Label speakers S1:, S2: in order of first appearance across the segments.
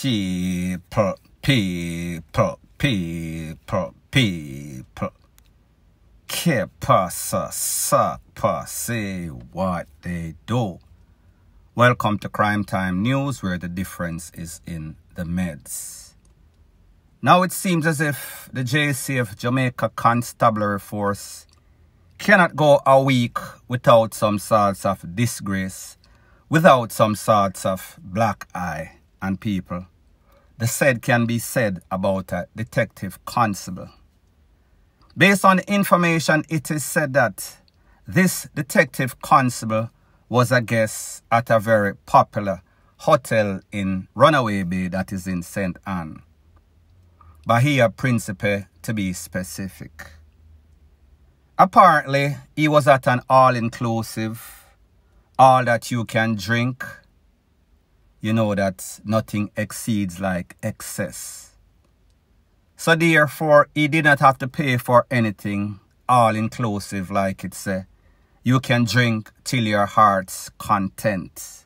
S1: People. Que pasa, sapa, say what they do. Welcome to Crime Time News, where the difference is in the meds. Now it seems as if the JCF Jamaica Constabulary Force cannot go a week without some sorts of disgrace, without some sorts of black eye and people. The said can be said about a detective constable. Based on the information, it is said that this detective constable was a guest at a very popular hotel in Runaway Bay, that is in St. Anne. Bahia Principe, to be specific. Apparently, he was at an all-inclusive, all that you can drink. You know that nothing exceeds like excess. So therefore, he did not have to pay for anything, all-inclusive, like it says. You can drink till your heart's content.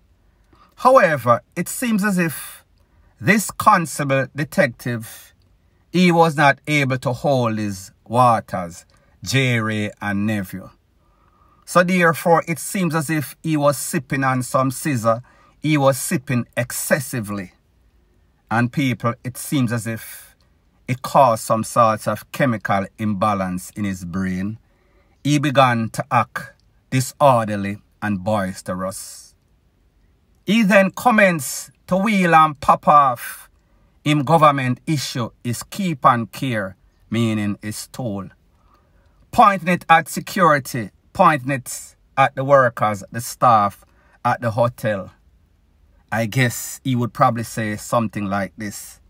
S1: However, it seems as if this constable detective, he was not able to hold his waters, Jerry and nephew. So therefore, it seems as if he was sipping on some scissor. He was sipping excessively. And people, it seems as if it caused some sorts of chemical imbalance in his brain. He began to act disorderly and boisterous. He then commenced to wheel and pop off him government issue is keep and care, meaning his tool. Pointing it at security, pointing it at the workers, the staff at the hotel. I guess he would probably say something like this.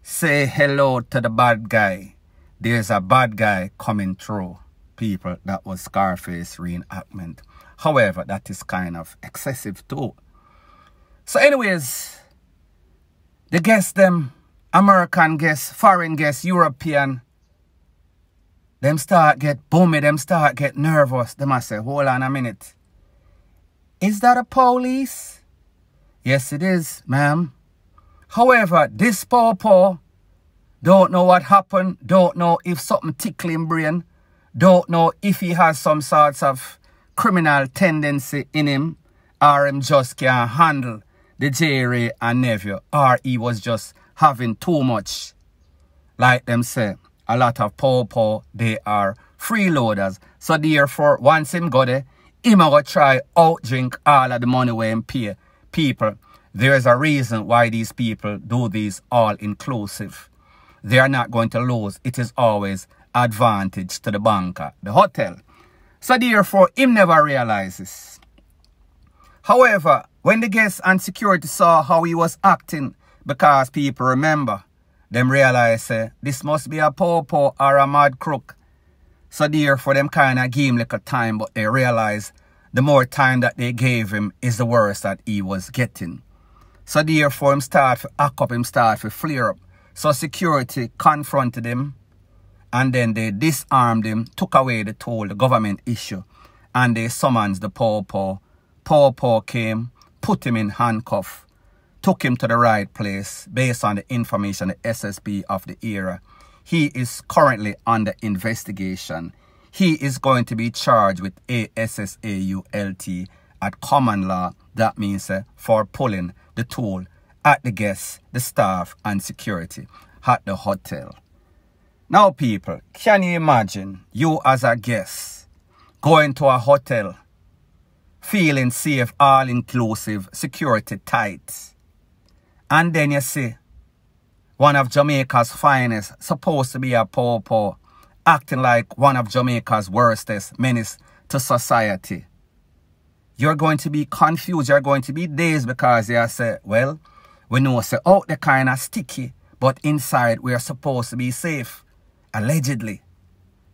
S1: Say hello to the bad guy. There's a bad guy coming through. People, that was Scarface reenactment. However, that is kind of excessive too. So anyways, the guests them, American guests, foreign guests, European, them start get boomy, them start get nervous. They must say, hold on a minute. Is that a police? Yes, it is, ma'am. However, this pawpaw don't know what happened, don't know if something tickling brain, don't know if he has some sorts of criminal tendency in him, or him just can't handle the Jerry and nephew, or he was just having too much. Like them say, a lot of pawpaw, they are freeloaders. So therefore, once him go there, him a go try out drink all of the money where him pay. People, there is a reason why these people do these all-inclusive. They are not going to lose. It is always advantage to the banker, the hotel. So therefore, him never realizes. However, when the guests and security saw how he was acting, because people remember, them realize this must be a pawpaw or a mad crook. So therefore, them kind of gave him like a time, but they realize the more time that they gave him is the worse that he was getting. So therefore, him start to act up, him start to flare up. So security confronted him, and then they disarmed him, took away the toll, the government issue, and they summoned the pawpaw. Pawpaw came, put him in handcuff, took him to the right place based on the information, the SSP of the era. He is currently under investigation. He is going to be charged with ASSAULT at common law. That means for pulling the tool at the guests, the staff, and security at the hotel. Now, people, can you imagine you as a guest going to a hotel, feeling safe, all-inclusive, security tight, and then you see one of Jamaica's finest, supposed to be a pawpaw, acting like one of Jamaica's worstest menace to society. You're going to be confused, you're going to be dazed, because you say, well, we know say out they're kind of sticky, but inside we are supposed to be safe, allegedly.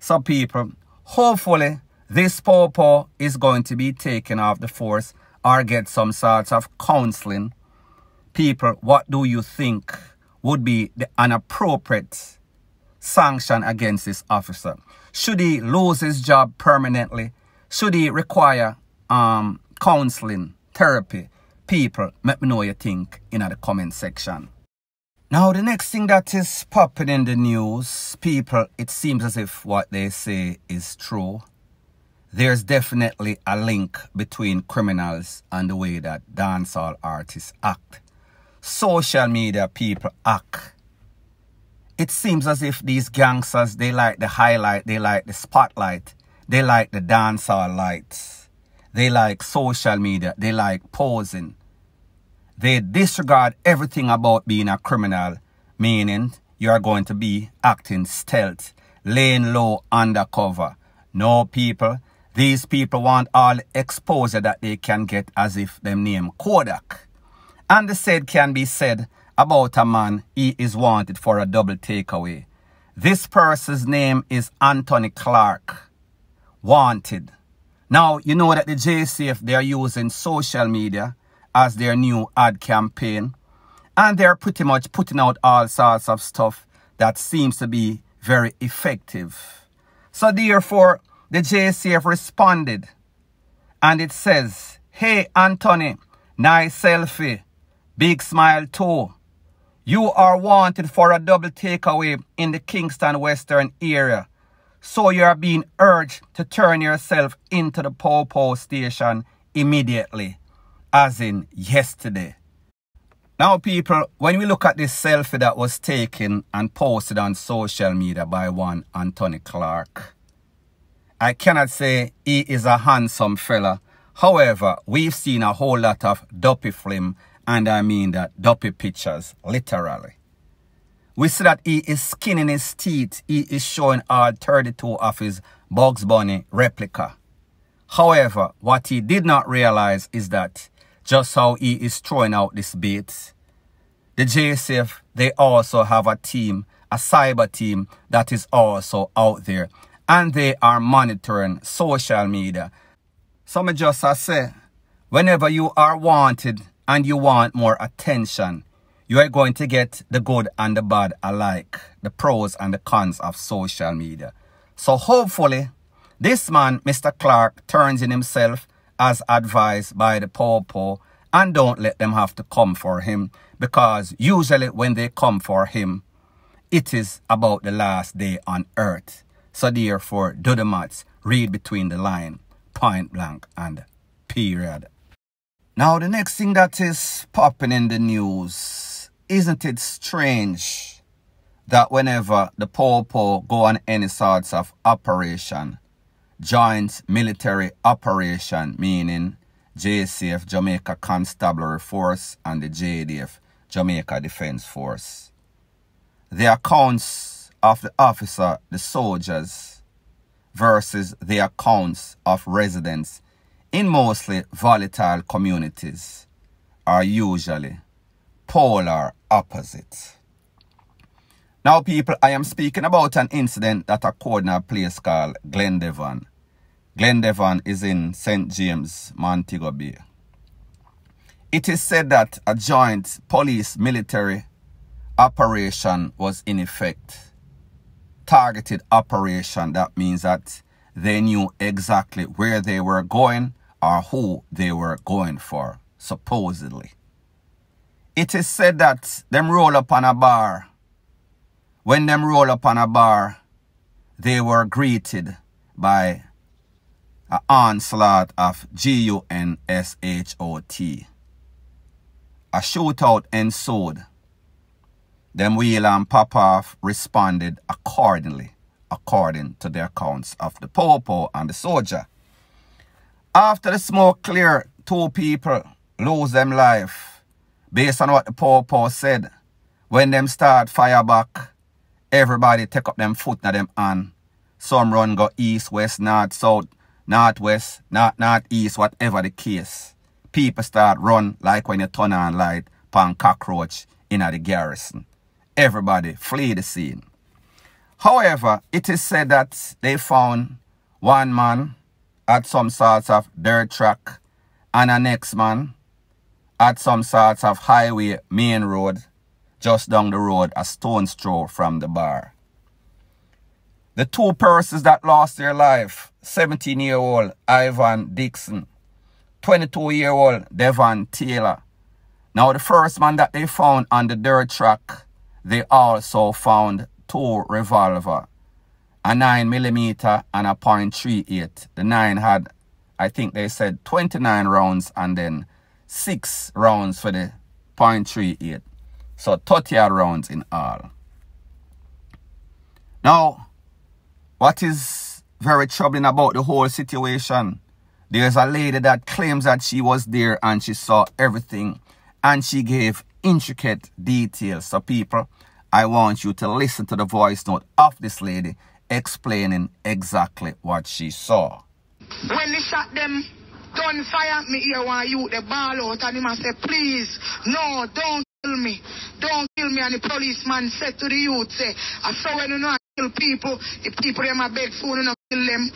S1: So people, hopefully this pawpaw is going to be taken off the force or get some sort of counseling. People, what do you think would be an appropriate sanction against this officer? Should he lose his job permanently? Should he require counseling, therapy? People, let me know what you think in the comment section. Now, the next thing that is popping in the news, people, it seems as if what they say is true. There's definitely a link between criminals and the way that dancehall artists act. Social media people act. It seems as if these gangsters, they like the highlight, they like the spotlight, they like the dancehall lights. They like social media, they like posing. They disregard everything about being a criminal, meaning you are going to be acting stealth, laying low, undercover. No, people, these people want all the exposure that they can get as if them name Kodak. And the said can be said about a man, he is wanted for a double takeaway. This person's name is Anthony Clark, wanted. Now, you know that the JCF, they are using social media as their new ad campaign. And they're pretty much putting out all sorts of stuff that seems to be very effective. So therefore, the JCF responded. And it says, "Hey Anthony, nice selfie, big smile too. You are wanted for a double takeaway in the Kingston Western area. So you are being urged to turn yourself into the Po-Po station immediately." As in yesterday. Now people, when we look at this selfie that was taken and posted on social media by one Anthony Clark, I cannot say he is a handsome fella. However, we've seen a whole lot of dopey film, and I mean that dopey pictures, literally. We see that he is skinning his teeth. He is showing all 32 of his Bugs Bunny replica. However, what he did not realize is that just how he is throwing out this bait, the JCF, they also have a team, a cyber team that is also out there. And they are monitoring social media. So I just say, whenever you are wanted and you want more attention, you are going to get the good and the bad alike, the pros and the cons of social media. So hopefully, this man, Mr. Clark, turns in himself as advised by the Po-Po, and don't let them have to come for him, because usually when they come for him, it is about the last day on earth. So therefore, do the maths, read between the line, point blank and period. Now the next thing that is popping in the news, isn't it strange that whenever the Po-Po go on any sorts of operation, joint military operation, meaning JCF, Jamaica Constabulary Force, and the JDF, Jamaica Defense Force, the accounts of the officer, the soldiers, versus the accounts of residents in mostly volatile communities are usually polar opposite. Now people, I am speaking about an incident that occurred in a place called Glendevon. Glendevon is in St. James, Montego Bay. It is said that a joint police-military operation was in effect. Targeted operation, that means that they knew exactly where they were going or who they were going for, supposedly. It is said that them roll up on a bar. When them roll up on a bar, they were greeted by an onslaught of GUNSHOT. A shootout ensued. Them wheel and pop off responded accordingly, according to the accounts of the Po-Po and the soldier. After the smoke cleared, 2 people lose them life. Based on what the Po-Po said, when them start fire back, everybody take up them foot na them hand. Some run go east, west, north, south, northwest, northeast, whatever the case. People start run like when you turn on light pan cockroach in the garrison. Everybody flee the scene. However, it is said that they found one man at some sorts of dirt track and a next man at some sorts of highway main road just down the road a stone's throw from the bar. The 2 persons that lost their life, 17-year-old Ivan Dixon, 22-year-old Devon Taylor. Now, the first man that they found on the dirt track, they also found 2 revolvers, a 9mm and a .38. The 9 had, I think they said 29 rounds and then 6 rounds for the .38. So 30 rounds in all. Now, what is very troubling about the whole situation, there's a lady that claims that she was there and she saw everything and she gave intricate details. So people, I want you to listen to the voice note of this lady explaining exactly what she saw.
S2: When they shot them, don't fire me here while you the ball out and him say, please, no, don't kill me. Don't kill me. And the policeman said to the youth, say, I saw when you know I kill people, the people in my beg food and not kill them.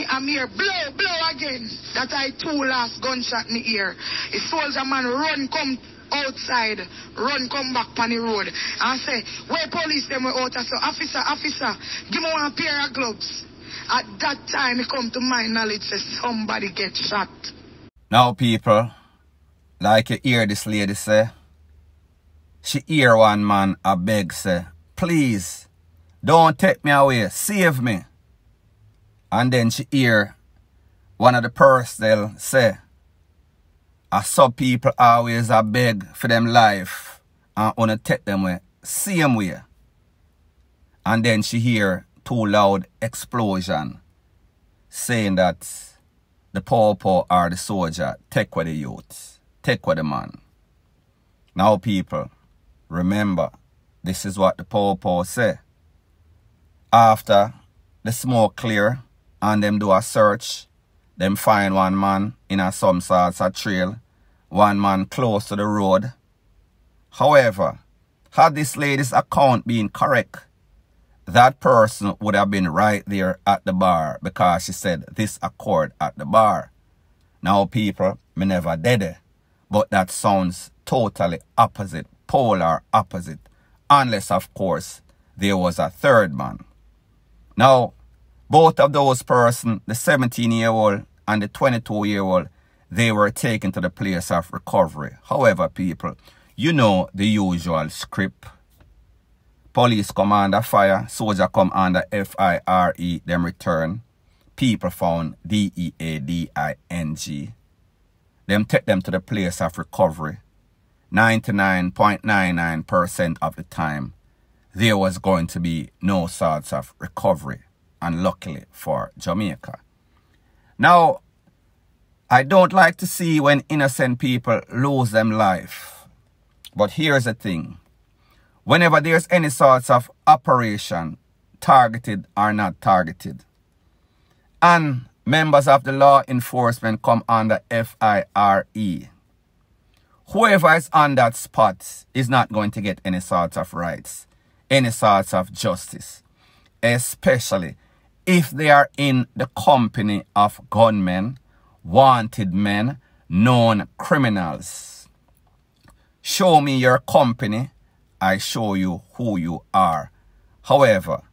S2: I'm here, blow again. That I 2 last gunshot me here. A soldier man run come outside, run come back on the road. And say, where police them were out? I say, officer, give me 1 pair of gloves. At that time, it come to my knowledge, say somebody get shot.
S1: Now, people, like you hear this lady say, she hear one man a beg say, please, don't take me away, save me. And then she hear one of the personnel say, I saw people always a beg for them life and wanna take them away, same way. And then she hear 2 loud explosion saying that the pawpaw or the soldier take with the youth, take with the man. Now people, remember, this is what the pawpaw say. After the smoke clear and them do a search, them find 1 man in a some sorts of trail, 1 man close to the road. However, had this lady's account been correct, that person would have been right there at the bar because she said this occurred at the bar. Now people, me never did it, but that sounds totally opposite, polar opposite, unless of course there was a 3rd man. Now, both of those persons, the 17-year-old and the 22-year-old, they were taken to the place of recovery. However, people, you know the usual script. Police come under fire, soldier come under FIRE, them return. People found DEADING. Them take them to the place of recovery. 99.99% of the time, there was going to be no sorts of recovery, and luckily for Jamaica. Now, I don't like to see when innocent people lose them life. But here's the thing. Whenever there's any sorts of operation, targeted or not targeted, and members of the law enforcement come under FIRE, whoever is on that spot is not going to get any sorts of rights, any sorts of justice, especially if they are in the company of gunmen, wanted men, known criminals. Show me your company, I show you who you are. However,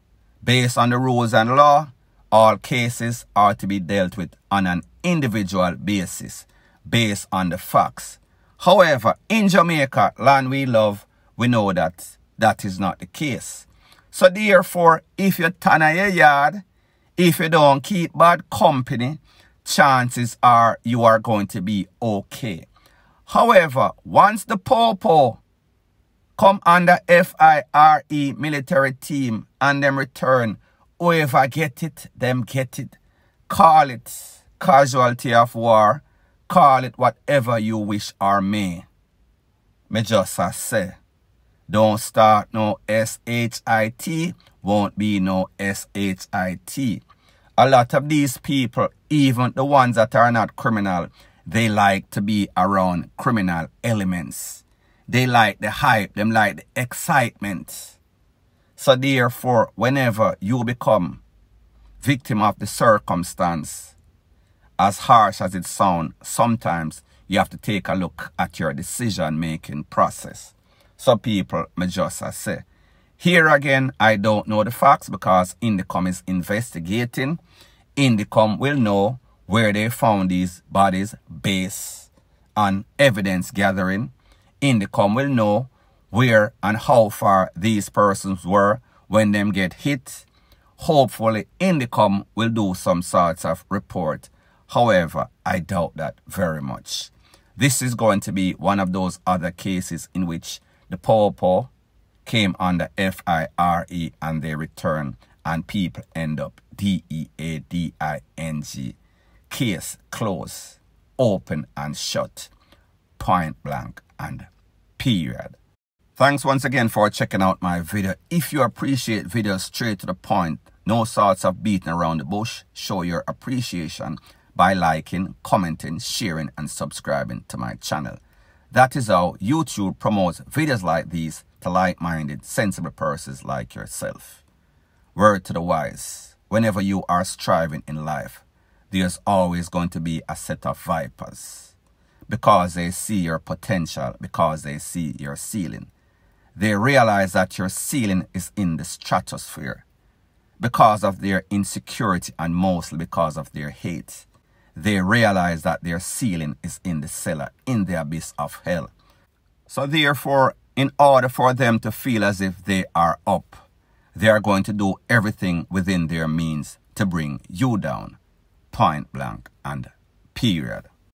S1: based on the rules and law, all cases are to be dealt with on an individual basis, based on the facts. However, in Jamaica, land we love, we know that that is not the case. So therefore, if you turn your yard, if you don't keep bad company, chances are you are going to be okay. However, once the pawpaw come under FIRE military team and them return, whoever get it, them get it. Call it casualty of war, call it whatever you wish or may. Me just say, don't start no SHIT, won't be no SHIT. A lot of these people, even the ones that are not criminal, they like to be around criminal elements. They like the hype, them like the excitement. So therefore, whenever you become victim of the circumstance, as harsh as it sounds, sometimes you have to take a look at your decision-making process. So people, me just say, here again, I don't know the facts because Indicom is investigating. Indicom will know where they found these bodies based on evidence gathering. Indicom will know where and how far these persons were when them get hit. Hopefully, Indicom will do some sorts of report. However, I doubt that very much. This is going to be one of those other cases in which the POPO came under FIRE and they return and people end up DEADING. Case closed, open and shut, point blank and period. Thanks once again for checking out my video. If you appreciate videos straight to the point, no sorts of beating around the bush, show your appreciation by liking, commenting, sharing and subscribing to my channel. That is how YouTube promotes videos like these to like-minded, sensible persons like yourself. Word to the wise, whenever you are striving in life, there's always going to be a set of vipers. Because they see your potential, because they see your ceiling. They realize that your ceiling is in the stratosphere. Because of their insecurity and mostly because of their hate. They realize that their ceiling is in the cellar, in the abyss of hell. So therefore, in order for them to feel as if they are up, they are going to do everything within their means to bring you down. Point blank and period.